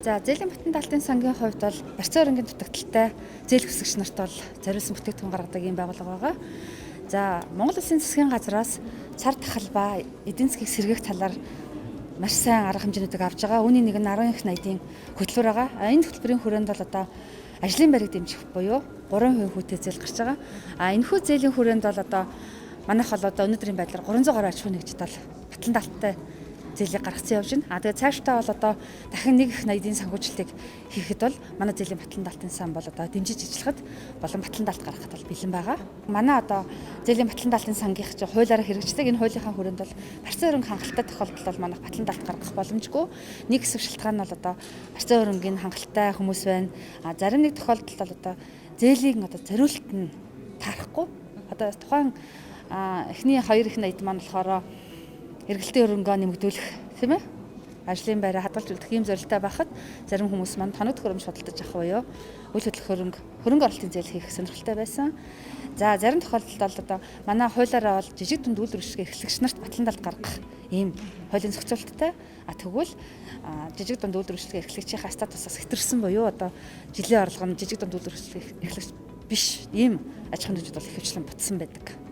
За зээлийн батны даалтын сангийн хувьд бол барьцаа өрөнгийн дутагдaltaй зээл хүсэгч нарт бол зориулсан бүтээгдэхүүн гаргадаг ийм байгууллага байгаа. За Монгол Улсын засгийн газраас цар тахалбаа эдийн засгийг сэргээх талаар маш сайн арга хэмжээнүүдийг авж байгаа. Үүний нэг нь 10 их 80-ийн хөтөлбөр байгаа. Энэ хөтөлбөрийн хүрээнд бол одоо ажлын байрыг дэмжих буюу 3% хүүтэй зээл гарч байгаа. Энэхүү зээлийн хүрээнд бол одоо манайх бол одоо өнөөдрийн байдлаар 300 гаруй аж ахуй нэгжид бол батлан даалттай зээлийг гаргацсан явж байна. Тэгээд цаашдаа бол одоо дахин 1 их 80-ийн санхүүжилтийг хийхэд бол манай зээлийн батлан даалтын сан бол одоо дэмжиж ажиллахад болон батлан даалт гаргахад бол бэлэн байгаа. Манай одоо зээлийн батлан даалтын сангийнх чинь хуулиараа хэрэгждэг. Энэ хуулийнхаа хүрээнд бол барьцаа өрөнг хангалттай тохиолдолд бол манайх батлан даалт гаргах боломжгүй. Нэг хэсэг шалтгаан нь бол одоо барьцаа өрөнгийн хангалттай хүмүүс байна. Зарим нэг тохиолдолд бол одоо зээлийн одоо зориулалт нь таарахгүй. Одоо тухайн эхний 2 их 80 маань болохоор эргэлтийн өрөнгөө нэмэгдүүлэх тийм ээ ажлын байраа хадгалж үлдэх ийм зорилттой байхад зарим хүмүүс маань тоног төхөөрөмж худалдаж авах буюу үйл хөдлөх хөрөнгө оруулалтын зээл хийх сонирхолтой байсан. За зарим тохиолдолд бол одоо манай хуулиараа бол жижиг дунд үйлдвэр эрхлэгч эрхлэгч нарт батлан даалт гаргах ийм хуулийн зохицуулттай. Тэгвэл жижиг дунд үйлдвэр эрхлэгчийн статусаас хэтэрсэн буюу одоо жилийн орлого нь жижиг дунд үйлдвэр эрхлэгч биш ийм аж ахуйн нэгжид бол ихэвчлэн бутсан байдаг.